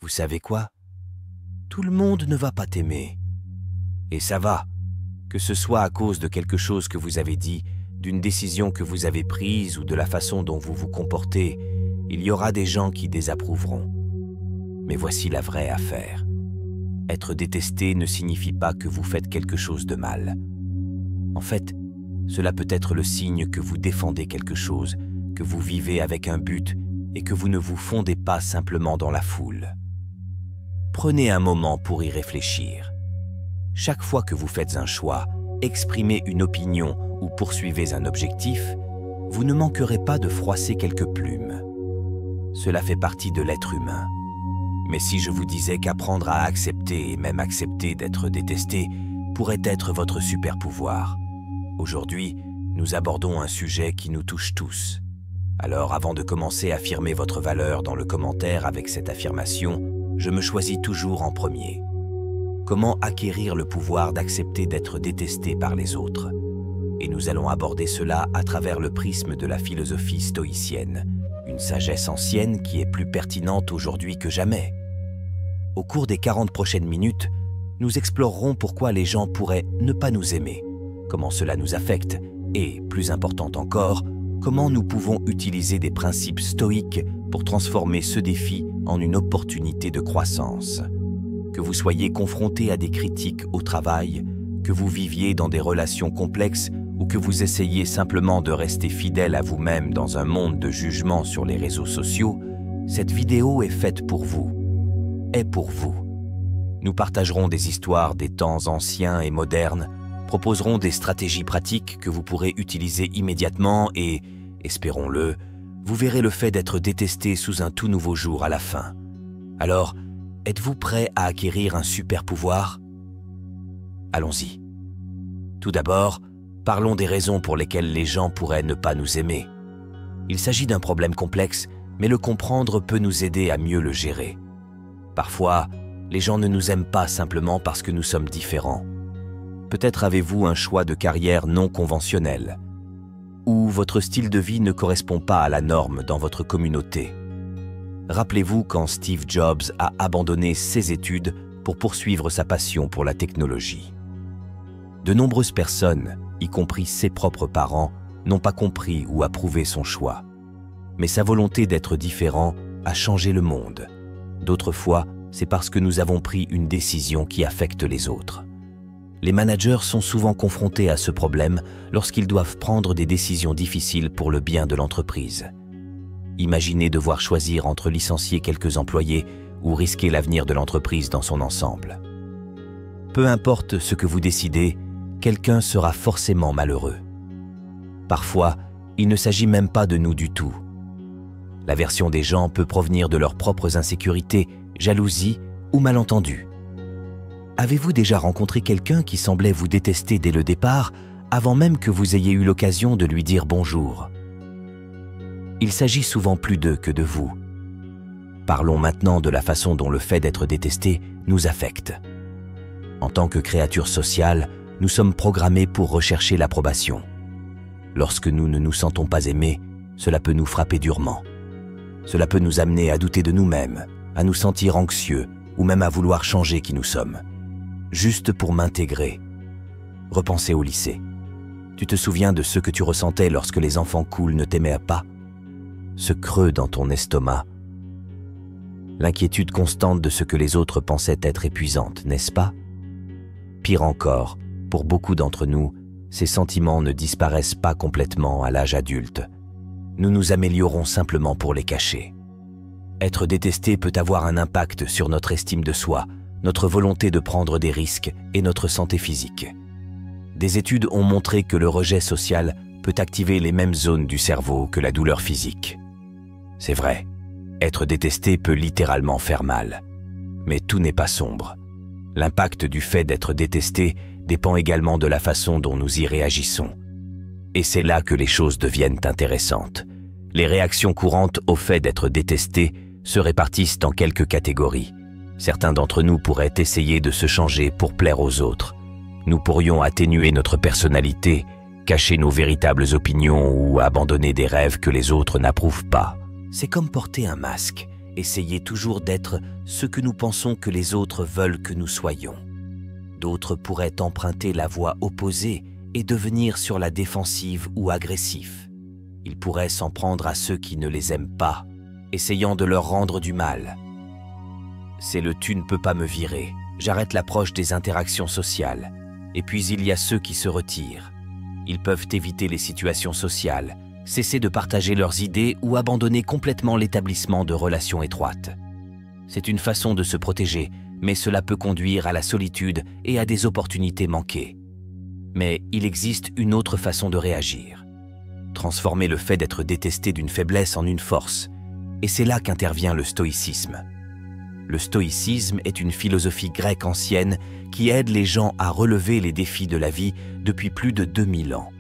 vous savez quoi? Tout le monde ne va pas t'aimer. Et ça va, que ce soit à cause de quelque chose que vous avez dit, d'une décision que vous avez prise ou de la façon dont vous vous comportez, il y aura des gens qui désapprouveront. Mais voici la vraie affaire. Être détesté ne signifie pas que vous faites quelque chose de mal. En fait, cela peut être le signe que vous défendez quelque chose, que vous vivez avec un but et que vous ne vous fondez pas simplement dans la foule. Prenez un moment pour y réfléchir. Chaque fois que vous faites un choix, exprimez une opinion ou poursuivez un objectif, vous ne manquerez pas de froisser quelques plumes. Cela fait partie de l'être humain. Mais si je vous disais qu'apprendre à accepter et même accepter d'être détesté pourrait être votre super pouvoir, aujourd'hui, nous abordons un sujet qui nous touche tous. Alors avant de commencer à affirmer votre valeur dans le commentaire avec cette affirmation, je me choisis toujours en premier. Comment acquérir le pouvoir d'accepter d'être détesté par les autres? Et nous allons aborder cela à travers le prisme de la philosophie stoïcienne, une sagesse ancienne qui est plus pertinente aujourd'hui que jamais. Au cours des 40 prochaines minutes, nous explorerons pourquoi les gens pourraient ne pas nous aimer, comment cela nous affecte et, plus important encore, comment nous pouvons utiliser des principes stoïques pour transformer ce défi en une opportunité de croissance. Que vous soyez confronté à des critiques au travail, que vous viviez dans des relations complexes ou que vous essayiez simplement de rester fidèle à vous-même dans un monde de jugement sur les réseaux sociaux, cette vidéo est faite pour vous, est pour vous. Nous partagerons des histoires des temps anciens et modernes, proposerons des stratégies pratiques que vous pourrez utiliser immédiatement et, espérons-le, vous verrez le fait d'être détesté sous un tout nouveau jour à la fin. Alors, êtes-vous prêt à acquérir un super pouvoir? Allons-y. Tout d'abord, parlons des raisons pour lesquelles les gens pourraient ne pas nous aimer. Il s'agit d'un problème complexe, mais le comprendre peut nous aider à mieux le gérer. Parfois, les gens ne nous aiment pas simplement parce que nous sommes différents. Peut-être avez-vous un choix de carrière non conventionnel, ou votre style de vie ne correspond pas à la norme dans votre communauté. Rappelez-vous quand Steve Jobs a abandonné ses études pour poursuivre sa passion pour la technologie. De nombreuses personnes, y compris ses propres parents, n'ont pas compris ou approuvé son choix. Mais sa volonté d'être différent a changé le monde. D'autres fois, c'est parce que nous avons pris une décision qui affecte les autres. Les managers sont souvent confrontés à ce problème lorsqu'ils doivent prendre des décisions difficiles pour le bien de l'entreprise. Imaginez devoir choisir entre licencier quelques employés ou risquer l'avenir de l'entreprise dans son ensemble. Peu importe ce que vous décidez, quelqu'un sera forcément malheureux. Parfois, il ne s'agit même pas de nous du tout. L'aversion des gens peut provenir de leurs propres insécurités, jalousie ou malentendus. Avez-vous déjà rencontré quelqu'un qui semblait vous détester dès le départ, avant même que vous ayez eu l'occasion de lui dire bonjour? Il s'agit souvent plus d'eux que de vous. Parlons maintenant de la façon dont le fait d'être détesté nous affecte. En tant que créatures sociales, nous sommes programmés pour rechercher l'approbation. Lorsque nous ne nous sentons pas aimés, cela peut nous frapper durement. Cela peut nous amener à douter de nous-mêmes, à nous sentir anxieux ou même à vouloir changer qui nous sommes. Juste pour m'intégrer. Repensez au lycée. Tu te souviens de ce que tu ressentais lorsque les enfants cool ne t'aimaient pas? Ce creux dans ton estomac. L'inquiétude constante de ce que les autres pensaient être épuisante, n'est-ce pas? Pire encore, pour beaucoup d'entre nous, ces sentiments ne disparaissent pas complètement à l'âge adulte. Nous nous améliorons simplement pour les cacher. Être détesté peut avoir un impact sur notre estime de soi, notre volonté de prendre des risques et notre santé physique. Des études ont montré que le rejet social peut activer les mêmes zones du cerveau que la douleur physique. C'est vrai, être détesté peut littéralement faire mal. Mais tout n'est pas sombre. L'impact du fait d'être détesté dépend également de la façon dont nous y réagissons. Et c'est là que les choses deviennent intéressantes. Les réactions courantes au fait d'être détesté se répartissent en quelques catégories. Certains d'entre nous pourraient essayer de se changer pour plaire aux autres. Nous pourrions atténuer notre personnalité, cacher nos véritables opinions ou abandonner des rêves que les autres n'approuvent pas. C'est comme porter un masque essayer toujours d'être ce que nous pensons que les autres veulent que nous soyons. D'autres pourraient emprunter la voie opposée et devenir sur la défensive ou agressifs. Ils pourraient s'en prendre à ceux qui ne les aiment pas, essayant de leur rendre du mal. C'est le « tu ne peux pas me virer », j'arrête l'approche des interactions sociales. Et puis il y a ceux qui se retirent. Ils peuvent éviter les situations sociales, cesser de partager leurs idées ou abandonner complètement l'établissement de relations étroites. C'est une façon de se protéger, mais cela peut conduire à la solitude et à des opportunités manquées. Mais il existe une autre façon de réagir. Transformer le fait d'être détesté d'une faiblesse en une force. Et c'est là qu'intervient le stoïcisme. Le stoïcisme est une philosophie grecque ancienne qui aide les gens à relever les défis de la vie depuis plus de 2000 ans.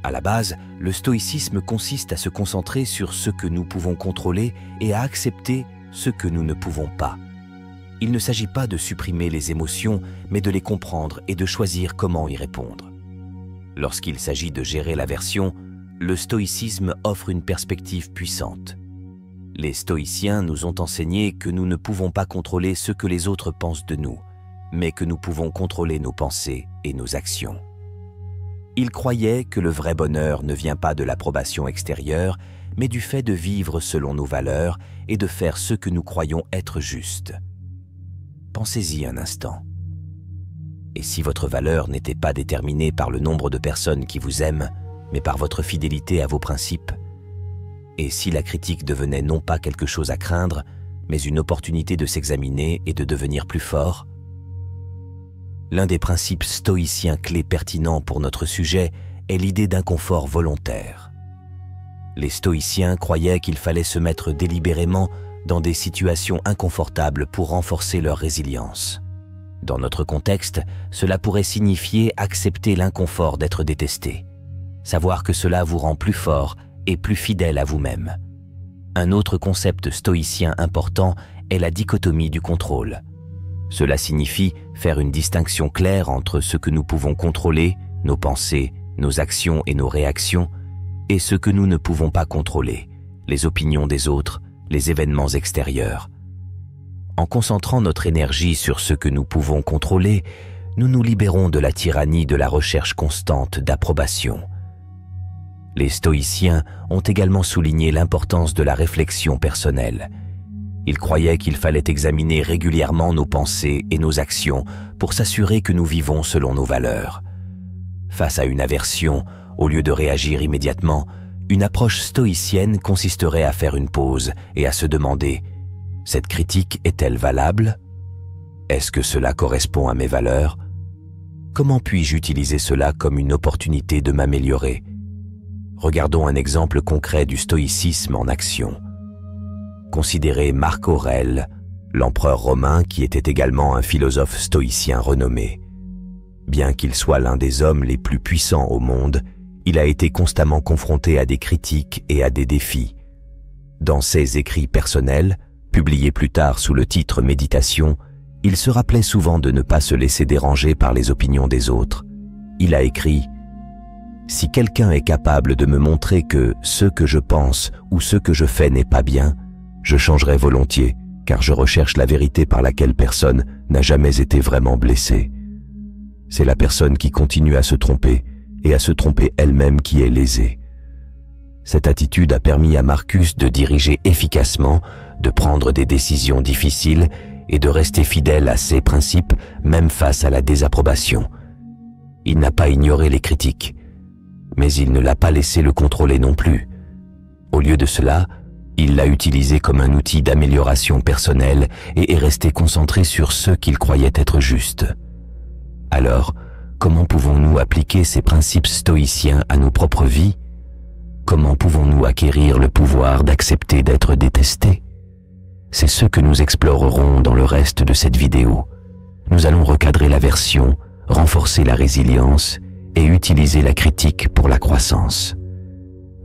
À la base, le stoïcisme consiste à se concentrer sur ce que nous pouvons contrôler et à accepter ce que nous ne pouvons pas. Il ne s'agit pas de supprimer les émotions, mais de les comprendre et de choisir comment y répondre. Lorsqu'il s'agit de gérer l'aversion, le stoïcisme offre une perspective puissante. Les stoïciens nous ont enseigné que nous ne pouvons pas contrôler ce que les autres pensent de nous, mais que nous pouvons contrôler nos pensées et nos actions. Ils croyaient que le vrai bonheur ne vient pas de l'approbation extérieure, mais du fait de vivre selon nos valeurs et de faire ce que nous croyons être juste. Pensez-y un instant. Et si votre valeur n'était pas déterminée par le nombre de personnes qui vous aiment, mais par votre fidélité à vos principes? Et si la critique devenait non pas quelque chose à craindre, mais une opportunité de s'examiner et de devenir plus fort? L'un des principes stoïciens clés pertinents pour notre sujet est l'idée d'un confort volontaire. Les stoïciens croyaient qu'il fallait se mettre délibérément dans des situations inconfortables pour renforcer leur résilience. Dans notre contexte, cela pourrait signifier accepter l'inconfort d'être détesté, savoir que cela vous rend plus fort et plus fidèle à vous-même. Un autre concept stoïcien important est la dichotomie du contrôle. Cela signifie faire une distinction claire entre ce que nous pouvons contrôler, nos pensées, nos actions et nos réactions, et ce que nous ne pouvons pas contrôler, les opinions des autres, les événements extérieurs. En concentrant notre énergie sur ce que nous pouvons contrôler, nous nous libérons de la tyrannie de la recherche constante d'approbation. Les stoïciens ont également souligné l'importance de la réflexion personnelle. Ils croyaient qu'il fallait examiner régulièrement nos pensées et nos actions pour s'assurer que nous vivons selon nos valeurs. Face à une aversion, au lieu de réagir immédiatement, une approche stoïcienne consisterait à faire une pause et à se demander « Cette critique est-elle valable? Est-ce que cela correspond à mes valeurs? Comment puis-je utiliser cela comme une opportunité de m'améliorer ?» Regardons un exemple concret du stoïcisme en action. Considérez Marc Aurèle, l'empereur romain qui était également un philosophe stoïcien renommé. Bien qu'il soit l'un des hommes les plus puissants au monde, il a été constamment confronté à des critiques et à des défis. Dans ses écrits personnels, publiés plus tard sous le titre Méditation, il se rappelait souvent de ne pas se laisser déranger par les opinions des autres. Il a écrit « Si quelqu'un est capable de me montrer que ce que je pense ou ce que je fais n'est pas bien, je changerai volontiers, car je recherche la vérité par laquelle personne n'a jamais été vraiment blessé. C'est la personne qui continue à se tromper et à se tromper elle-même qui est lésée. » Cette attitude a permis à Marcus de diriger efficacement, de prendre des décisions difficiles et de rester fidèle à ses principes même face à la désapprobation. Il n'a pas ignoré les critiques, mais il ne l'a pas laissé le contrôler non plus. Au lieu de cela, il l'a utilisé comme un outil d'amélioration personnelle et est resté concentré sur ce qu'il croyait être juste. Alors, comment pouvons-nous appliquer ces principes stoïciens à nos propres vies? Comment pouvons-nous acquérir le pouvoir d'accepter d'être détestés? C'est ce que nous explorerons dans le reste de cette vidéo. Nous allons recadrer l'aversion, renforcer la résilience et utiliser la critique pour la croissance.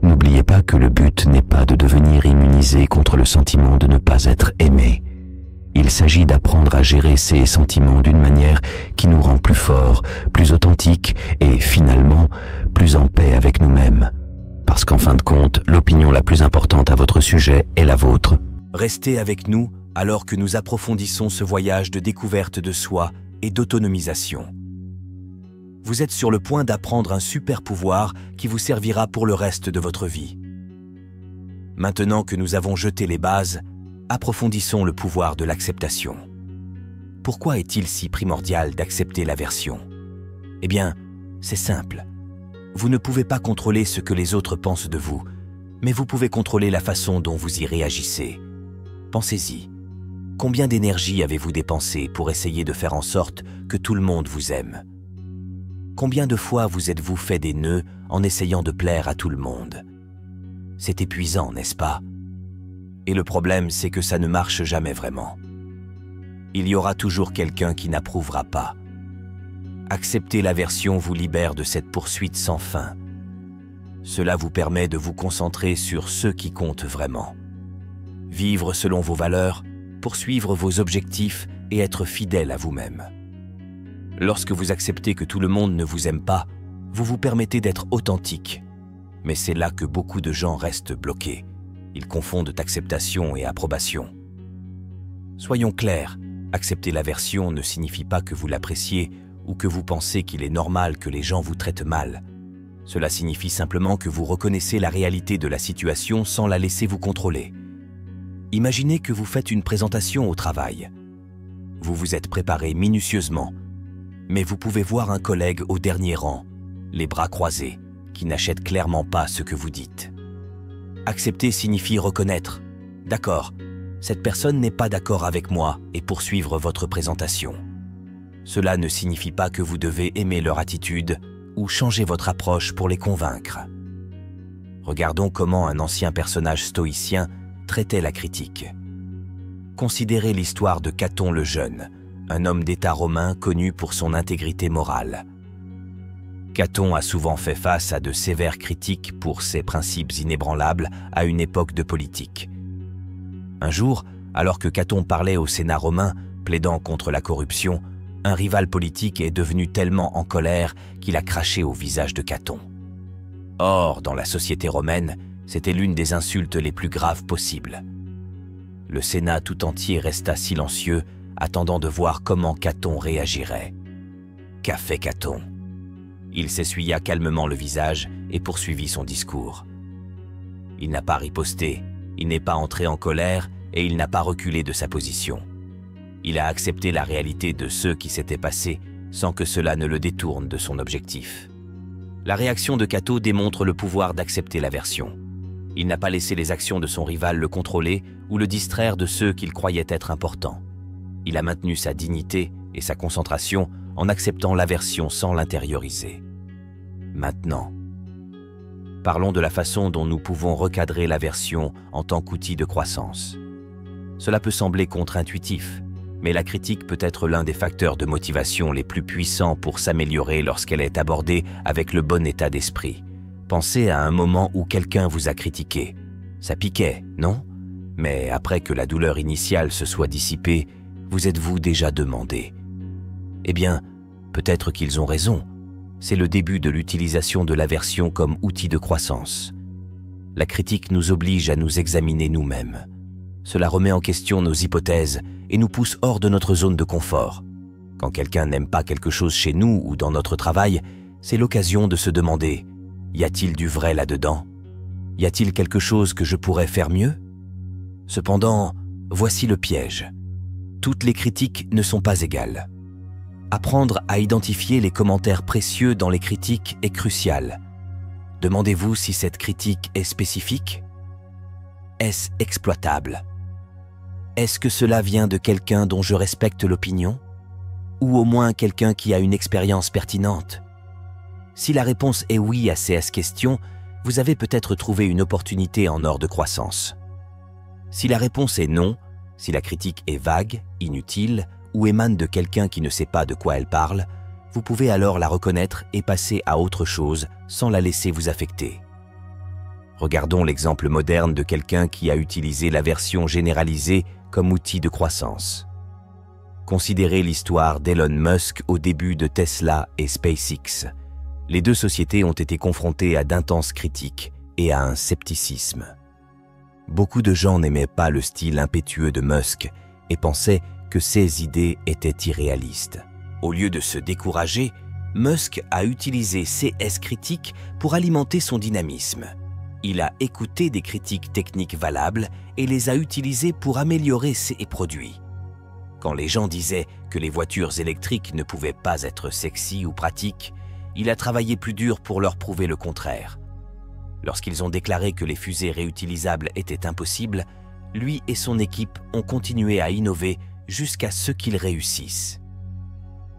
N'oubliez pas que le but n'est pas de devenir immunisé contre le sentiment de ne pas être aimé. Il s'agit d'apprendre à gérer ces sentiments d'une manière qui nous rend plus forts, plus authentiques et finalement plus en paix avec nous-mêmes. Parce qu'en fin de compte, l'opinion la plus importante à votre sujet est la vôtre. Restez avec nous alors que nous approfondissons ce voyage de découverte de soi et d'autonomisation. Vous êtes sur le point d'apprendre un super pouvoir qui vous servira pour le reste de votre vie. Maintenant que nous avons jeté les bases, approfondissons le pouvoir de l'acceptation. Pourquoi est-il si primordial d'accepter l'aversion? Eh bien, c'est simple. Vous ne pouvez pas contrôler ce que les autres pensent de vous, mais vous pouvez contrôler la façon dont vous y réagissez. Pensez-y. Combien d'énergie avez-vous dépensé pour essayer de faire en sorte que tout le monde vous aime? Combien de fois vous êtes-vous fait des nœuds en essayant de plaire à tout le monde? C'est épuisant, n'est-ce pas? Et le problème, c'est que ça ne marche jamais vraiment. Il y aura toujours quelqu'un qui n'approuvera pas. Accepter l'aversion vous libère de cette poursuite sans fin. Cela vous permet de vous concentrer sur ce qui compte vraiment. Vivre selon vos valeurs, poursuivre vos objectifs et être fidèle à vous-même. Lorsque vous acceptez que tout le monde ne vous aime pas, vous vous permettez d'être authentique. Mais c'est là que beaucoup de gens restent bloqués. Ils confondent acceptation et approbation. Soyons clairs, accepter l'aversion ne signifie pas que vous l'appréciez ou que vous pensez qu'il est normal que les gens vous traitent mal. Cela signifie simplement que vous reconnaissez la réalité de la situation sans la laisser vous contrôler. Imaginez que vous faites une présentation au travail. Vous vous êtes préparé minutieusement, mais vous pouvez voir un collègue au dernier rang, les bras croisés, qui n'achète clairement pas ce que vous dites. Accepter signifie reconnaître. D'accord, cette personne n'est pas d'accord avec moi et poursuivre votre présentation. Cela ne signifie pas que vous devez aimer leur attitude ou changer votre approche pour les convaincre. Regardons comment un ancien personnage stoïcien traitait la critique. Considérez l'histoire de Caton le Jeune, un homme d'État romain connu pour son intégrité morale. Caton a souvent fait face à de sévères critiques pour ses principes inébranlables à une époque de politique. Un jour, alors que Caton parlait au Sénat romain, plaidant contre la corruption, un rival politique est devenu tellement en colère qu'il a craché au visage de Caton. Or, dans la société romaine, c'était l'une des insultes les plus graves possibles. Le Sénat tout entier resta silencieux, attendant de voir comment Caton réagirait. Qu'a fait Caton? Il s'essuya calmement le visage et poursuivit son discours. Il n'a pas riposté, il n'est pas entré en colère et il n'a pas reculé de sa position. Il a accepté la réalité de ce qui s'était passé sans que cela ne le détourne de son objectif. La réaction de Caton démontre le pouvoir d'accepter l'aversion. Il n'a pas laissé les actions de son rival le contrôler ou le distraire de ceux qu'il croyait être importants. Il a maintenu sa dignité et sa concentration en acceptant l'aversion sans l'intérioriser. Maintenant, parlons de la façon dont nous pouvons recadrer l'aversion en tant qu'outil de croissance. Cela peut sembler contre-intuitif, mais la critique peut être l'un des facteurs de motivation les plus puissants pour s'améliorer lorsqu'elle est abordée avec le bon état d'esprit. Pensez à un moment où quelqu'un vous a critiqué. Ça piquait, non? Mais après que la douleur initiale se soit dissipée, vous êtes-vous déjà demandé? Eh bien, peut-être qu'ils ont raison. C'est le début de l'utilisation de l'aversion comme outil de croissance. La critique nous oblige à nous examiner nous-mêmes. Cela remet en question nos hypothèses et nous pousse hors de notre zone de confort. Quand quelqu'un n'aime pas quelque chose chez nous ou dans notre travail, c'est l'occasion de se demander « Y a-t-il du vrai là-dedans? Y a-t-il quelque chose que je pourrais faire mieux ?» Cependant, voici le piège. Toutes les critiques ne sont pas égales. Apprendre à identifier les commentaires précieux dans les critiques est crucial. Demandez-vous si cette critique est spécifique? Est-ce exploitable? Est-ce que cela vient de quelqu'un dont je respecte l'opinion? Ou au moins quelqu'un qui a une expérience pertinente? Si la réponse est oui à ces questions, vous avez peut-être trouvé une opportunité en or de croissance. Si la réponse est non, si la critique est vague, inutile, ou émane de quelqu'un qui ne sait pas de quoi elle parle, vous pouvez alors la reconnaître et passer à autre chose sans la laisser vous affecter. Regardons l'exemple moderne de quelqu'un qui a utilisé l'aversion généralisée comme outil de croissance. Considérez l'histoire d'Elon Musk au début de Tesla et SpaceX. Les deux sociétés ont été confrontées à d'intenses critiques et à un scepticisme. Beaucoup de gens n'aimaient pas le style impétueux de Musk et pensaient que ses idées étaient irréalistes. Au lieu de se décourager, Musk a utilisé CS Critique pour alimenter son dynamisme. Il a écouté des critiques techniques valables et les a utilisées pour améliorer ses produits. Quand les gens disaient que les voitures électriques ne pouvaient pas être sexy ou pratiques, il a travaillé plus dur pour leur prouver le contraire. Lorsqu'ils ont déclaré que les fusées réutilisables étaient impossibles, lui et son équipe ont continué à innover jusqu'à ce qu'ils réussissent.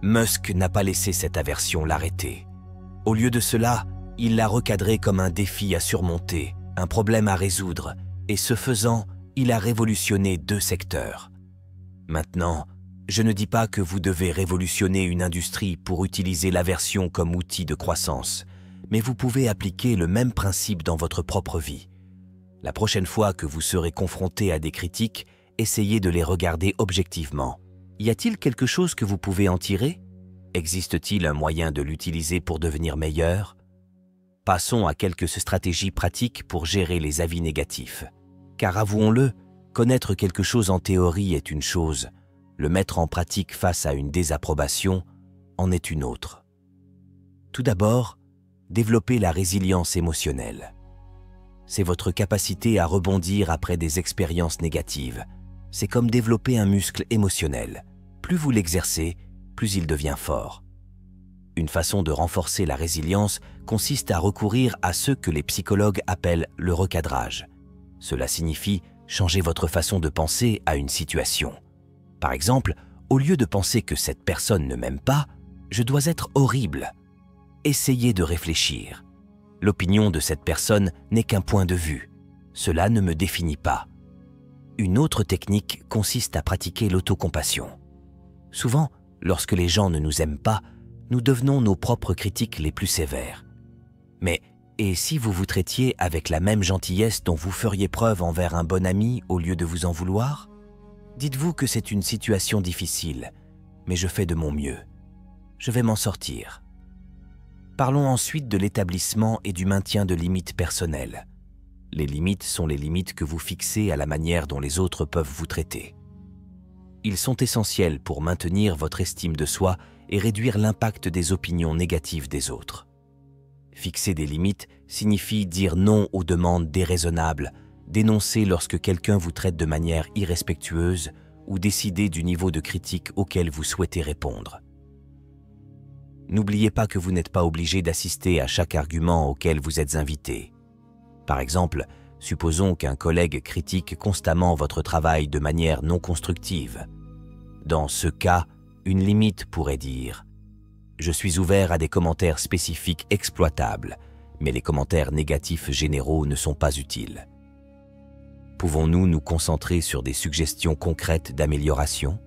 Musk n'a pas laissé cette aversion l'arrêter. Au lieu de cela, il l'a recadré comme un défi à surmonter, un problème à résoudre, et ce faisant, il a révolutionné 2 secteurs. Maintenant, je ne dis pas que vous devez révolutionner une industrie pour utiliser l'aversion comme outil de croissance, mais vous pouvez appliquer le même principe dans votre propre vie. La prochaine fois que vous serez confronté à des critiques, essayez de les regarder objectivement. Y a-t-il quelque chose que vous pouvez en tirer? Existe-t-il un moyen de l'utiliser pour devenir meilleur? Passons à quelques stratégies pratiques pour gérer les avis négatifs. Car avouons-le, connaître quelque chose en théorie est une chose, le mettre en pratique face à une désapprobation en est une autre. Tout d'abord, développez la résilience émotionnelle. C'est votre capacité à rebondir après des expériences négatives. C'est comme développer un muscle émotionnel. Plus vous l'exercez, plus il devient fort. Une façon de renforcer la résilience consiste à recourir à ce que les psychologues appellent le recadrage. Cela signifie changer votre façon de penser à une situation. Par exemple, au lieu de penser que cette personne ne m'aime pas, je dois être horrible. Essayez de réfléchir. L'opinion de cette personne n'est qu'un point de vue. Cela ne me définit pas. Une autre technique consiste à pratiquer l'autocompassion. Souvent, lorsque les gens ne nous aiment pas, nous devenons nos propres critiques les plus sévères. Mais, et si vous vous traitiez avec la même gentillesse dont vous feriez preuve envers un bon ami au lieu de vous en vouloir? Dites-vous que c'est une situation difficile, mais je fais de mon mieux. Je vais m'en sortir. Parlons ensuite de l'établissement et du maintien de limites personnelles. Les limites sont les limites que vous fixez à la manière dont les autres peuvent vous traiter. Ils sont essentiels pour maintenir votre estime de soi et réduire l'impact des opinions négatives des autres. Fixer des limites signifie dire non aux demandes déraisonnables, dénoncer lorsque quelqu'un vous traite de manière irrespectueuse ou décider du niveau de critique auquel vous souhaitez répondre. N'oubliez pas que vous n'êtes pas obligé d'assister à chaque argument auquel vous êtes invité. Par exemple, supposons qu'un collègue critique constamment votre travail de manière non constructive. Dans ce cas, une limite pourrait dire « Je suis ouvert à des commentaires spécifiques exploitables, mais les commentaires négatifs généraux ne sont pas utiles. » Pouvons-nous nous concentrer sur des suggestions concrètes d'amélioration?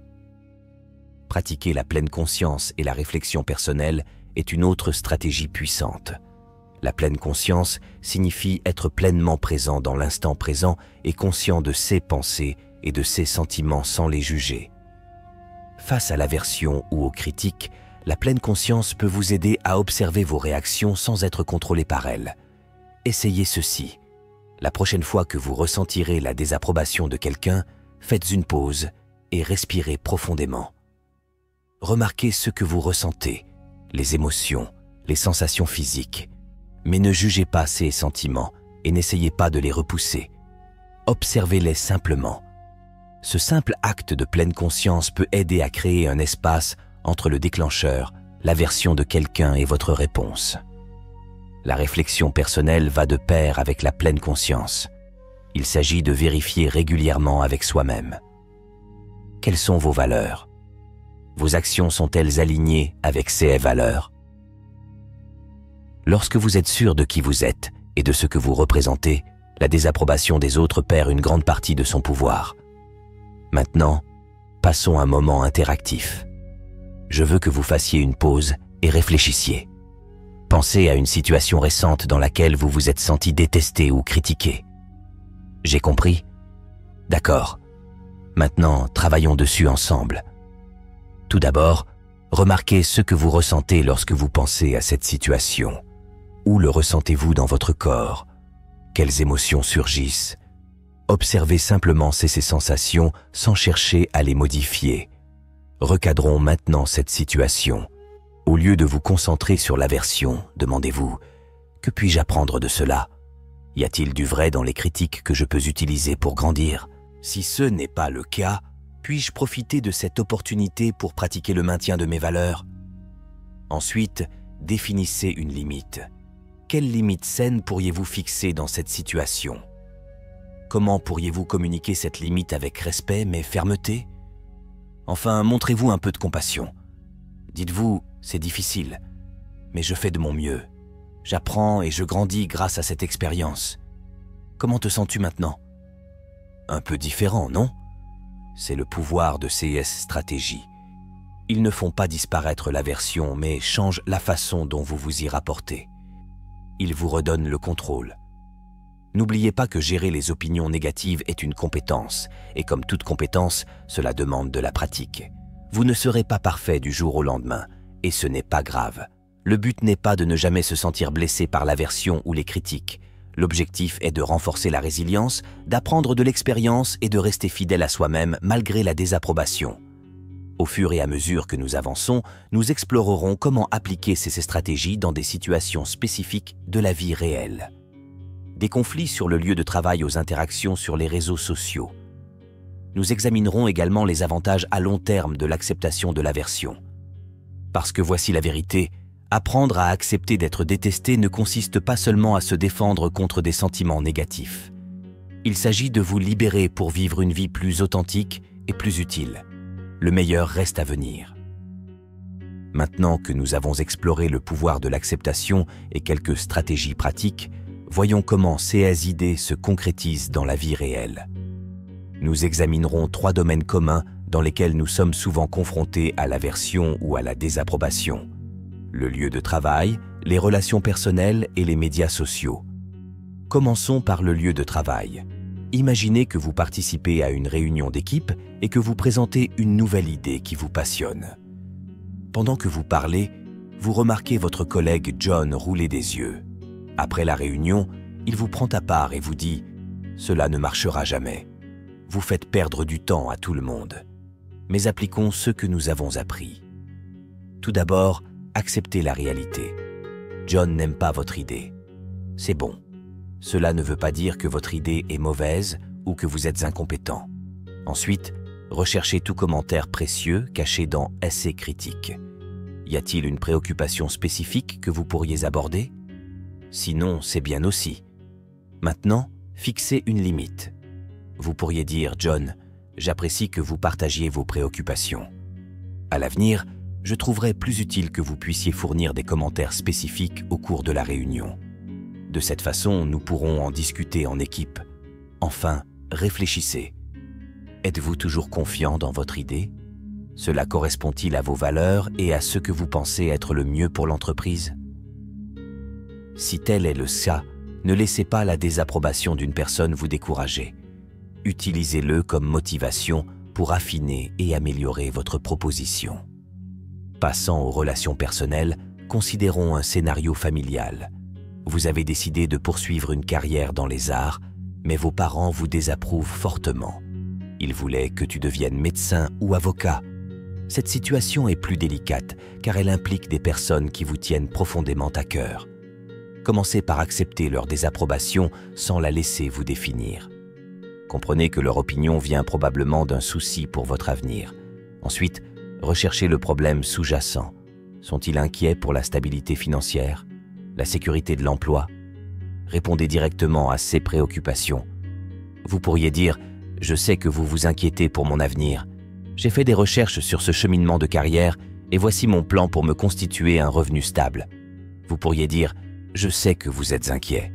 Pratiquer la pleine conscience et la réflexion personnelle est une autre stratégie puissante. La pleine conscience signifie être pleinement présent dans l'instant présent et conscient de ses pensées et de ses sentiments sans les juger. Face à l'aversion ou aux critiques, la pleine conscience peut vous aider à observer vos réactions sans être contrôlé par elles. Essayez ceci. La prochaine fois que vous ressentirez la désapprobation de quelqu'un, faites une pause et respirez profondément. Remarquez ce que vous ressentez, les émotions, les sensations physiques, mais ne jugez pas ces sentiments et n'essayez pas de les repousser. Observez-les simplement. Ce simple acte de pleine conscience peut aider à créer un espace entre le déclencheur, l'aversion de quelqu'un et votre réponse. La réflexion personnelle va de pair avec la pleine conscience. Il s'agit de vérifier régulièrement avec soi-même. Quelles sont vos valeurs? Vos actions sont-elles alignées avec ces valeurs? Lorsque vous êtes sûr de qui vous êtes et de ce que vous représentez, la désapprobation des autres perd une grande partie de son pouvoir. Maintenant, passons un moment interactif. Je veux que vous fassiez une pause et réfléchissiez. Pensez à une situation récente dans laquelle vous vous êtes senti détesté ou critiqué. J'ai compris? D'accord. Maintenant, travaillons dessus ensemble. Tout d'abord, remarquez ce que vous ressentez lorsque vous pensez à cette situation. Où le ressentez-vous dans votre corps? Quelles émotions surgissent? Observez simplement ces sensations sans chercher à les modifier. Recadrons maintenant cette situation. Au lieu de vous concentrer sur l'aversion, demandez-vous « Que puis-je apprendre de cela ? Y a-t-il du vrai dans les critiques que je peux utiliser pour grandir ? Si ce n'est pas le cas, puis-je profiter de cette opportunité pour pratiquer le maintien de mes valeurs ?» Ensuite, définissez une limite. Quelle limite saine pourriez-vous fixer dans cette situation ? Comment pourriez-vous communiquer cette limite avec respect mais fermeté ? Enfin, montrez-vous un peu de compassion. Dites-vous, c'est difficile, mais je fais de mon mieux. J'apprends et je grandis grâce à cette expérience. Comment te sens-tu maintenant ? Un peu différent, non ? C'est le pouvoir de ces stratégies. Ils ne font pas disparaître l'aversion, mais changent la façon dont vous vous y rapportez. Ils vous redonnent le contrôle. N'oubliez pas que gérer les opinions négatives est une compétence, et comme toute compétence, cela demande de la pratique. Vous ne serez pas parfait du jour au lendemain, et ce n'est pas grave. Le but n'est pas de ne jamais se sentir blessé par l'aversion ou les critiques. L'objectif est de renforcer la résilience, d'apprendre de l'expérience et de rester fidèle à soi-même malgré la désapprobation. Au fur et à mesure que nous avançons, nous explorerons comment appliquer ces stratégies dans des situations spécifiques de la vie réelle. Des conflits sur le lieu de travail aux interactions sur les réseaux sociaux. Nous examinerons également les avantages à long terme de l'acceptation de l'aversion. Parce que voici la vérité, apprendre à accepter d'être détesté ne consiste pas seulement à se défendre contre des sentiments négatifs. Il s'agit de vous libérer pour vivre une vie plus authentique et plus utile. Le meilleur reste à venir. Maintenant que nous avons exploré le pouvoir de l'acceptation et quelques stratégies pratiques, voyons comment ces idées se concrétisent dans la vie réelle. Nous examinerons 3 domaines communs dans lesquels nous sommes souvent confrontés à l'aversion ou à la désapprobation. Le lieu de travail, les relations personnelles et les médias sociaux. Commençons par le lieu de travail. Imaginez que vous participez à une réunion d'équipe et que vous présentez une nouvelle idée qui vous passionne. Pendant que vous parlez, vous remarquez votre collègue John rouler des yeux. Après la réunion, il vous prend à part et vous dit « Cela ne marchera jamais. Vous faites perdre du temps à tout le monde. » Mais appliquons ce que nous avons appris. Tout d'abord, acceptez la réalité. John n'aime pas votre idée. C'est bon. Cela ne veut pas dire que votre idée est mauvaise ou que vous êtes incompétent. Ensuite, recherchez tout commentaire précieux caché dans « essai critique ». Y a-t-il une préoccupation spécifique que vous pourriez aborder ? Sinon, c'est bien aussi. Maintenant, fixez une limite. Vous pourriez dire « John, j'apprécie que vous partagiez vos préoccupations. À l'avenir, je trouverais plus utile que vous puissiez fournir des commentaires spécifiques au cours de la réunion. De cette façon, nous pourrons en discuter en équipe. Enfin, réfléchissez. Êtes-vous toujours confiant dans votre idée ? Cela correspond-il à vos valeurs et à ce que vous pensez être le mieux pour l'entreprise ? Si tel est le cas, ne laissez pas la désapprobation d'une personne vous décourager. Utilisez-le comme motivation pour affiner et améliorer votre proposition. Passant aux relations personnelles, considérons un scénario familial. Vous avez décidé de poursuivre une carrière dans les arts, mais vos parents vous désapprouvent fortement. Ils voulaient que tu deviennes médecin ou avocat. Cette situation est plus délicate car elle implique des personnes qui vous tiennent profondément à cœur. Commencez par accepter leur désapprobation sans la laisser vous définir. Comprenez que leur opinion vient probablement d'un souci pour votre avenir. Ensuite, recherchez le problème sous-jacent. Sont-ils inquiets pour la stabilité financière, la sécurité de l'emploi? Répondez directement à ces préoccupations. Vous pourriez dire « Je sais que vous vous inquiétez pour mon avenir. J'ai fait des recherches sur ce cheminement de carrière et voici mon plan pour me constituer un revenu stable. » Vous pourriez dire « Je sais que vous êtes inquiet. »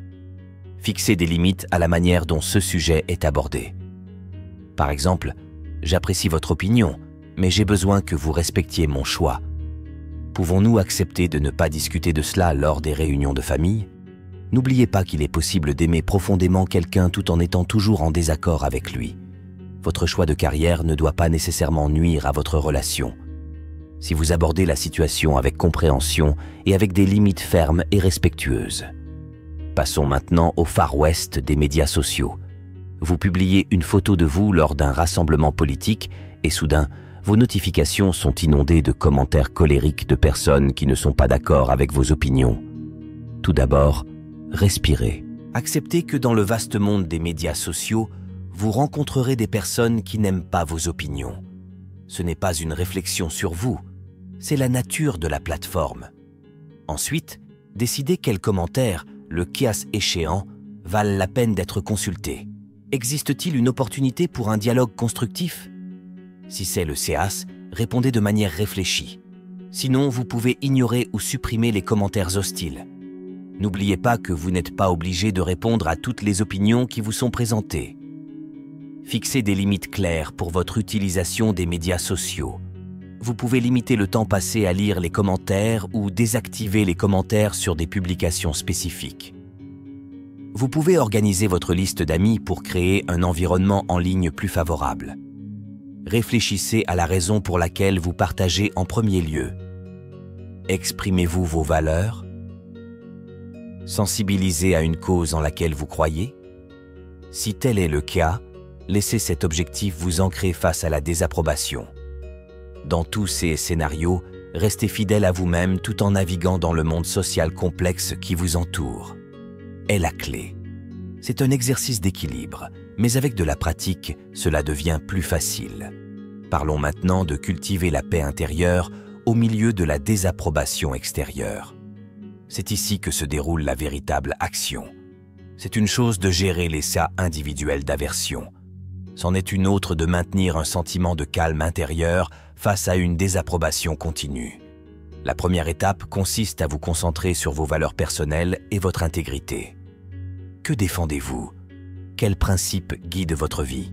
Fixez des limites à la manière dont ce sujet est abordé. Par exemple, « J'apprécie votre opinion, mais j'ai besoin que vous respectiez mon choix. » Pouvons-nous accepter de ne pas discuter de cela lors des réunions de famille? N'oubliez pas qu'il est possible d'aimer profondément quelqu'un tout en étant toujours en désaccord avec lui. Votre choix de carrière ne doit pas nécessairement nuire à votre relation. Si vous abordez la situation avec compréhension et avec des limites fermes et respectueuses. Passons maintenant au Far West des médias sociaux. Vous publiez une photo de vous lors d'un rassemblement politique et soudain, vos notifications sont inondées de commentaires colériques de personnes qui ne sont pas d'accord avec vos opinions. Tout d'abord, respirez. Acceptez que dans le vaste monde des médias sociaux, vous rencontrerez des personnes qui n'aiment pas vos opinions. Ce n'est pas une réflexion sur vous, c'est la nature de la plateforme. Ensuite, décidez quels commentaires, le cas échéant, valent la peine d'être consultés. Existe-t-il une opportunité pour un dialogue constructif? Si c'est le cas, répondez de manière réfléchie. Sinon, vous pouvez ignorer ou supprimer les commentaires hostiles. N'oubliez pas que vous n'êtes pas obligé de répondre à toutes les opinions qui vous sont présentées. Fixez des limites claires pour votre utilisation des médias sociaux. Vous pouvez limiter le temps passé à lire les commentaires ou désactiver les commentaires sur des publications spécifiques. Vous pouvez organiser votre liste d'amis pour créer un environnement en ligne plus favorable. Réfléchissez à la raison pour laquelle vous partagez en premier lieu. Exprimez-vous vos valeurs? Sensibilisez à une cause en laquelle vous croyez? Si tel est le cas, laissez cet objectif vous ancrer face à la désapprobation. Dans tous ces scénarios, restez fidèle à vous-même tout en naviguant dans le monde social complexe qui vous entoure. Est la clé. C'est un exercice d'équilibre, mais avec de la pratique, cela devient plus facile. Parlons maintenant de cultiver la paix intérieure au milieu de la désapprobation extérieure. C'est ici que se déroule la véritable action. C'est une chose de gérer les cas individuels d'aversion. C'en est une autre de maintenir un sentiment de calme intérieur face à une désapprobation continue. La première étape consiste à vous concentrer sur vos valeurs personnelles et votre intégrité. Que défendez-vous? Quels principes guident votre vie?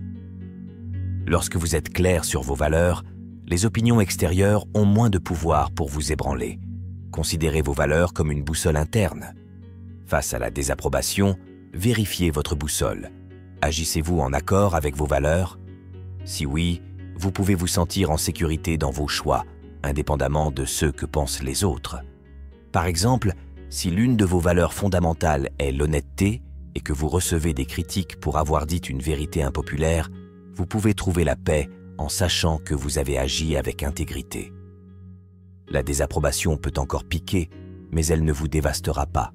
Lorsque vous êtes clair sur vos valeurs, les opinions extérieures ont moins de pouvoir pour vous ébranler. Considérez vos valeurs comme une boussole interne. Face à la désapprobation, vérifiez votre boussole. Agissez-vous en accord avec vos valeurs? Si oui, vous pouvez vous sentir en sécurité dans vos choix, indépendamment de ce que pensent les autres. Par exemple, si l'une de vos valeurs fondamentales est l'honnêteté et que vous recevez des critiques pour avoir dit une vérité impopulaire, vous pouvez trouver la paix en sachant que vous avez agi avec intégrité. La désapprobation peut encore piquer, mais elle ne vous dévastera pas.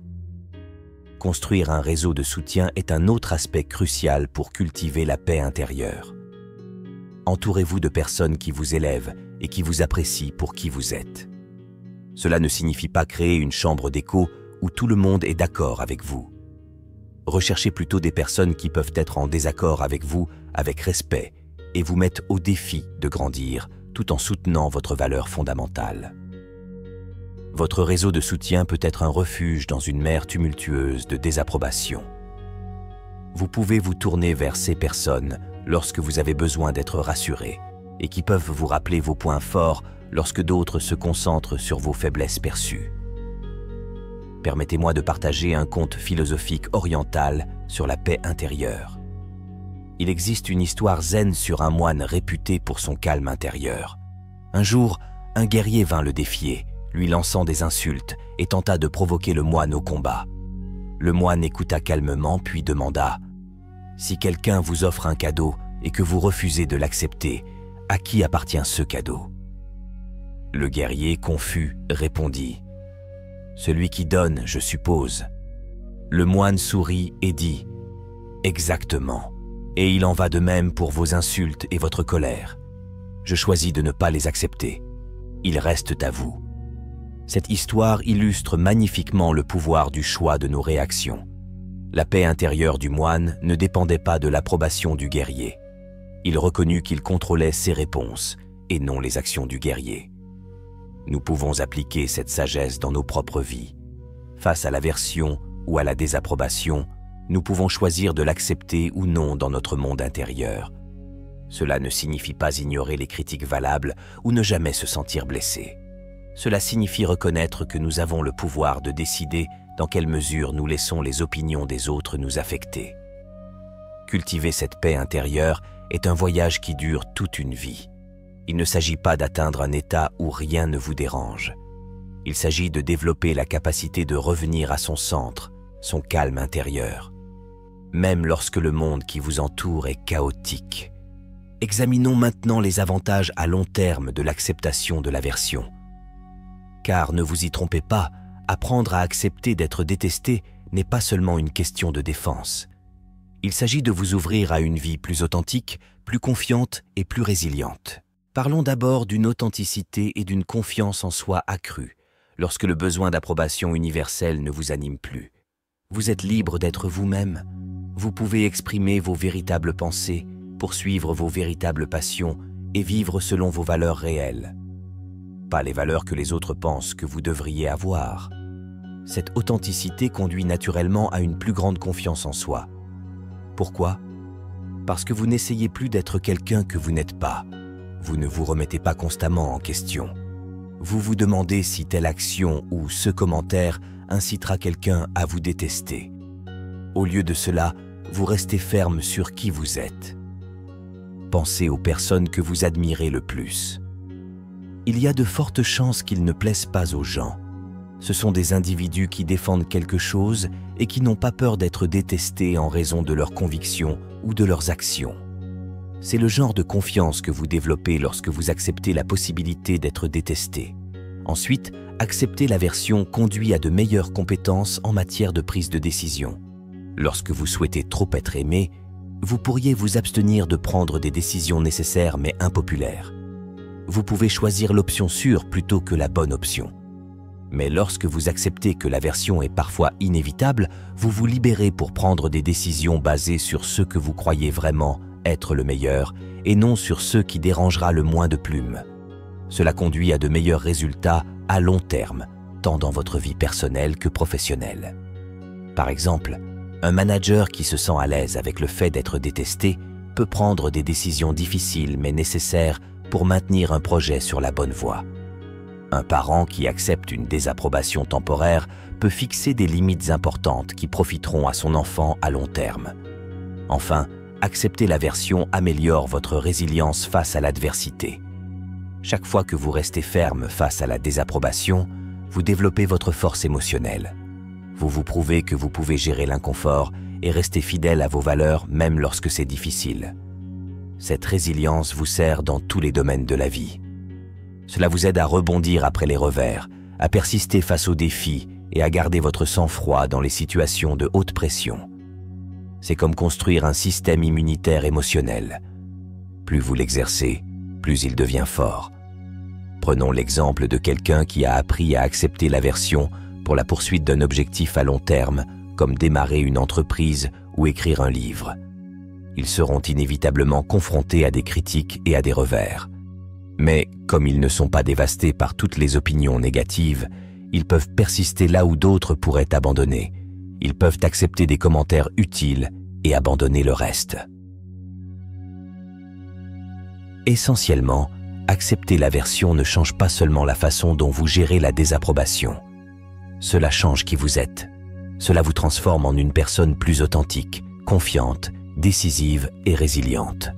Construire un réseau de soutien est un autre aspect crucial pour cultiver la paix intérieure. Entourez-vous de personnes qui vous élèvent et qui vous apprécient pour qui vous êtes. Cela ne signifie pas créer une chambre d'écho où tout le monde est d'accord avec vous. Recherchez plutôt des personnes qui peuvent être en désaccord avec vous avec respect et vous mettent au défi de grandir tout en soutenant votre valeur fondamentale. Votre réseau de soutien peut être un refuge dans une mer tumultueuse de désapprobation. Vous pouvez vous tourner vers ces personnes lorsque vous avez besoin d'être rassuré et qui peuvent vous rappeler vos points forts lorsque d'autres se concentrent sur vos faiblesses perçues. Permettez-moi de partager un conte philosophique oriental sur la paix intérieure. Il existe une histoire zen sur un moine réputé pour son calme intérieur. Un jour, un guerrier vint le défier, lui lançant des insultes et tenta de provoquer le moine au combat. Le moine écouta calmement puis demanda « Si quelqu'un vous offre un cadeau et que vous refusez de l'accepter, à qui appartient ce cadeau ?» Le guerrier, confus, répondit « Celui qui donne, je suppose. » Le moine sourit et dit « Exactement, et il en va de même pour vos insultes et votre colère. Je choisis de ne pas les accepter. Ils restent à vous. » Cette histoire illustre magnifiquement le pouvoir du choix de nos réactions. La paix intérieure du moine ne dépendait pas de l'approbation du guerrier. Il reconnut qu'il contrôlait ses réponses et non les actions du guerrier. Nous pouvons appliquer cette sagesse dans nos propres vies. Face à l'aversion ou à la désapprobation, nous pouvons choisir de l'accepter ou non dans notre monde intérieur. Cela ne signifie pas ignorer les critiques valables ou ne jamais se sentir blessé. Cela signifie reconnaître que nous avons le pouvoir de décider dans quelle mesure nous laissons les opinions des autres nous affecter. Cultiver cette paix intérieure est un voyage qui dure toute une vie. Il ne s'agit pas d'atteindre un état où rien ne vous dérange. Il s'agit de développer la capacité de revenir à son centre, son calme intérieur. même lorsque le monde qui vous entoure est chaotique. Examinons maintenant les avantages à long terme de l'acceptation de l'aversion. Car ne vous y trompez pas, apprendre à accepter d'être détesté n'est pas seulement une question de défense. Il s'agit de vous ouvrir à une vie plus authentique, plus confiante et plus résiliente. Parlons d'abord d'une authenticité et d'une confiance en soi accrue, lorsque le besoin d'approbation universelle ne vous anime plus. Vous êtes libre d'être vous-même. Vous pouvez exprimer vos véritables pensées, poursuivre vos véritables passions et vivre selon vos valeurs réelles. Pas les valeurs que les autres pensent que vous devriez avoir. Cette authenticité conduit naturellement à une plus grande confiance en soi. Pourquoi? Parce que vous n'essayez plus d'être quelqu'un que vous n'êtes pas. Vous ne vous remettez pas constamment en question. Vous vous demandez si telle action ou ce commentaire incitera quelqu'un à vous détester. Au lieu de cela, vous restez ferme sur qui vous êtes. Pensez aux personnes que vous admirez le plus. Il y a de fortes chances qu'ils ne plaisent pas aux gens. Ce sont des individus qui défendent quelque chose et qui n'ont pas peur d'être détestés en raison de leurs convictions ou de leurs actions. C'est le genre de confiance que vous développez lorsque vous acceptez la possibilité d'être détesté. Ensuite, accepter l'aversion conduit à de meilleures compétences en matière de prise de décision. Lorsque vous souhaitez trop être aimé, vous pourriez vous abstenir de prendre des décisions nécessaires mais impopulaires. Vous pouvez choisir l'option sûre plutôt que la bonne option. Mais lorsque vous acceptez que l'aversion est parfois inévitable, vous vous libérez pour prendre des décisions basées sur ce que vous croyez vraiment être le meilleur et non sur ce qui dérangera le moins de plumes. Cela conduit à de meilleurs résultats à long terme, tant dans votre vie personnelle que professionnelle. Par exemple, un manager qui se sent à l'aise avec le fait d'être détesté peut prendre des décisions difficiles mais nécessaires pour maintenir un projet sur la bonne voie. Un parent qui accepte une désapprobation temporaire peut fixer des limites importantes qui profiteront à son enfant à long terme. Enfin, accepter l'aversion améliore votre résilience face à l'adversité. Chaque fois que vous restez ferme face à la désapprobation, vous développez votre force émotionnelle. Vous vous prouvez que vous pouvez gérer l'inconfort et rester fidèle à vos valeurs même lorsque c'est difficile. Cette résilience vous sert dans tous les domaines de la vie. Cela vous aide à rebondir après les revers, à persister face aux défis et à garder votre sang-froid dans les situations de haute pression. C'est comme construire un système immunitaire émotionnel. Plus vous l'exercez, plus il devient fort. Prenons l'exemple de quelqu'un qui a appris à accepter l'aversion pour la poursuite d'un objectif à long terme, comme démarrer une entreprise ou écrire un livre. Ils seront inévitablement confrontés à des critiques et à des revers. Mais comme ils ne sont pas dévastés par toutes les opinions négatives, ils peuvent persister là où d'autres pourraient abandonner. Ils peuvent accepter des commentaires utiles et abandonner le reste. Essentiellement, accepter l'aversion ne change pas seulement la façon dont vous gérez la désapprobation. Cela change qui vous êtes. Cela vous transforme en une personne plus authentique, confiante, décisive et résiliente.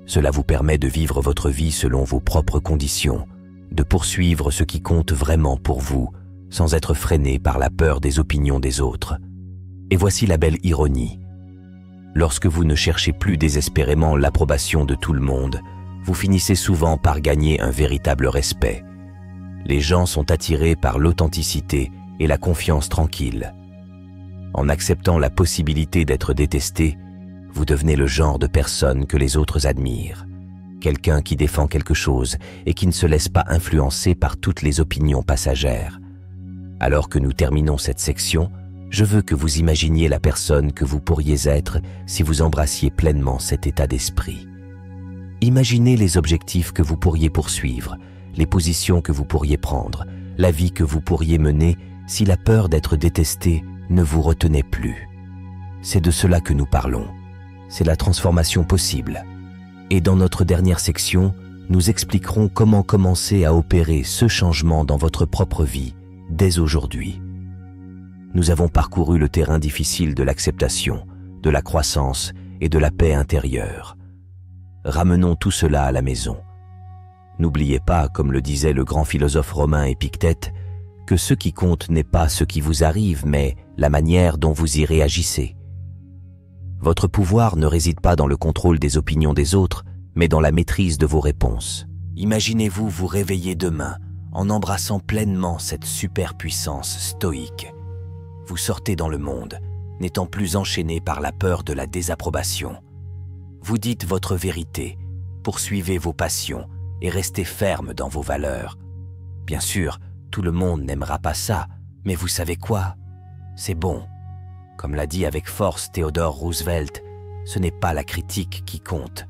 Cela vous permet de vivre votre vie selon vos propres conditions, de poursuivre ce qui compte vraiment pour vous, sans être freiné par la peur des opinions des autres. Et voici la belle ironie. Lorsque vous ne cherchez plus désespérément l'approbation de tout le monde, vous finissez souvent par gagner un véritable respect. Les gens sont attirés par l'authenticité et la confiance tranquille. En acceptant la possibilité d'être détesté, vous devenez le genre de personne que les autres admirent. Quelqu'un qui défend quelque chose et qui ne se laisse pas influencer par toutes les opinions passagères. Alors que nous terminons cette section, je veux que vous imaginiez la personne que vous pourriez être si vous embrassiez pleinement cet état d'esprit. Imaginez les objectifs que vous pourriez poursuivre, les positions que vous pourriez prendre, la vie que vous pourriez mener si la peur d'être détesté ne vous retenait plus. C'est de cela que nous parlons. C'est la transformation possible. Et dans notre dernière section, nous expliquerons comment commencer à opérer ce changement dans votre propre vie, dès aujourd'hui. Nous avons parcouru le terrain difficile de l'acceptation, de la croissance et de la paix intérieure. Ramenons tout cela à la maison. N'oubliez pas, comme le disait le grand philosophe romain Épictète, que ce qui compte n'est pas ce qui vous arrive, mais la manière dont vous y réagissez. Votre pouvoir ne réside pas dans le contrôle des opinions des autres, mais dans la maîtrise de vos réponses. Imaginez-vous vous réveiller demain en embrassant pleinement cette superpuissance stoïque. Vous sortez dans le monde, n'étant plus enchaîné par la peur de la désapprobation. Vous dites votre vérité, poursuivez vos passions et restez ferme dans vos valeurs. Bien sûr, tout le monde n'aimera pas ça, mais vous savez quoi? C'est bon. Comme l'a dit avec force Theodore Roosevelt, ce n'est pas la critique qui compte.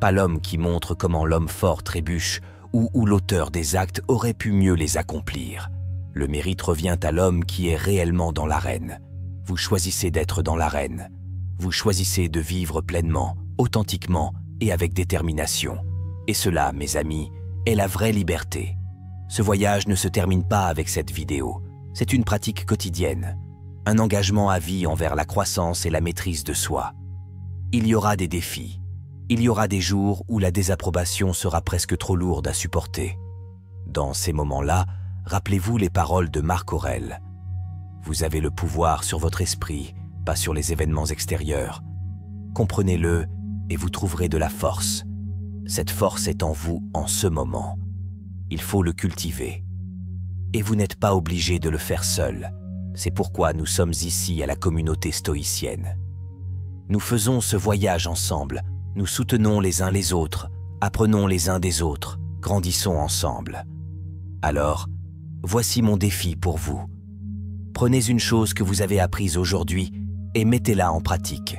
Pas l'homme qui montre comment l'homme fort trébuche ou où l'auteur des actes aurait pu mieux les accomplir. Le mérite revient à l'homme qui est réellement dans l'arène. Vous choisissez d'être dans l'arène. Vous choisissez de vivre pleinement, authentiquement et avec détermination. Et cela, mes amis, est la vraie liberté. Ce voyage ne se termine pas avec cette vidéo. C'est une pratique quotidienne, un engagement à vie envers la croissance et la maîtrise de soi. Il y aura des défis. Il y aura des jours où la désapprobation sera presque trop lourde à supporter. Dans ces moments-là, rappelez-vous les paroles de Marc Aurèle. Vous avez le pouvoir sur votre esprit, pas sur les événements extérieurs. Comprenez-le et vous trouverez de la force. Cette force est en vous en ce moment. Il faut le cultiver. Et vous n'êtes pas obligé de le faire seul. C'est pourquoi nous sommes ici à la communauté stoïcienne. Nous faisons ce voyage ensemble. Nous soutenons les uns les autres, apprenons les uns des autres, grandissons ensemble. Alors, voici mon défi pour vous. Prenez une chose que vous avez apprise aujourd'hui et mettez-la en pratique.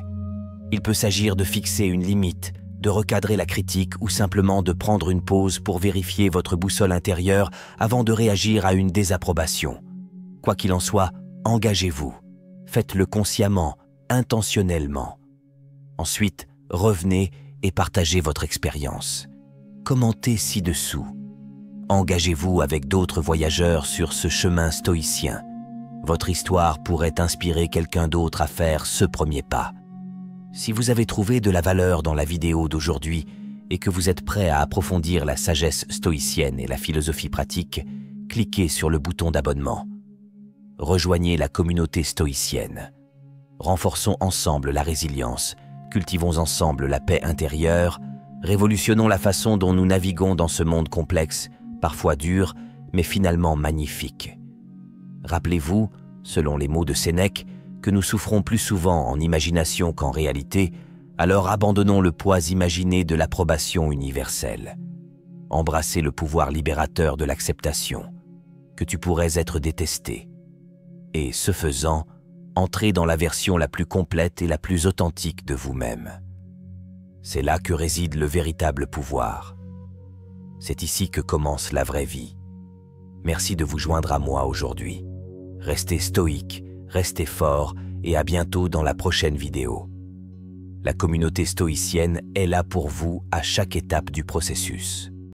Il peut s'agir de fixer une limite, de recadrer la critique ou simplement de prendre une pause pour vérifier votre boussole intérieure avant de réagir à une désapprobation. Quoi qu'il en soit, engagez-vous. Faites-le consciemment, intentionnellement. Ensuite, revenez et partagez votre expérience. Commentez ci-dessous. Engagez-vous avec d'autres voyageurs sur ce chemin stoïcien. Votre histoire pourrait inspirer quelqu'un d'autre à faire ce premier pas. Si vous avez trouvé de la valeur dans la vidéo d'aujourd'hui et que vous êtes prêt à approfondir la sagesse stoïcienne et la philosophie pratique, cliquez sur le bouton d'abonnement. Rejoignez la communauté stoïcienne. Renforçons ensemble la résilience, cultivons ensemble la paix intérieure, révolutionnons la façon dont nous naviguons dans ce monde complexe, parfois dur, mais finalement magnifique. Rappelez-vous, selon les mots de Sénèque, que nous souffrons plus souvent en imagination qu'en réalité, alors abandonnons le poids imaginé de l'approbation universelle. Embrassez le pouvoir libérateur de l'acceptation, que tu pourrais être détesté. Et ce faisant, entrez dans la version la plus complète et la plus authentique de vous-même. C'est là que réside le véritable pouvoir. C'est ici que commence la vraie vie. Merci de vous joindre à moi aujourd'hui. Restez stoïque, restez fort et à bientôt dans la prochaine vidéo. La communauté stoïcienne est là pour vous à chaque étape du processus.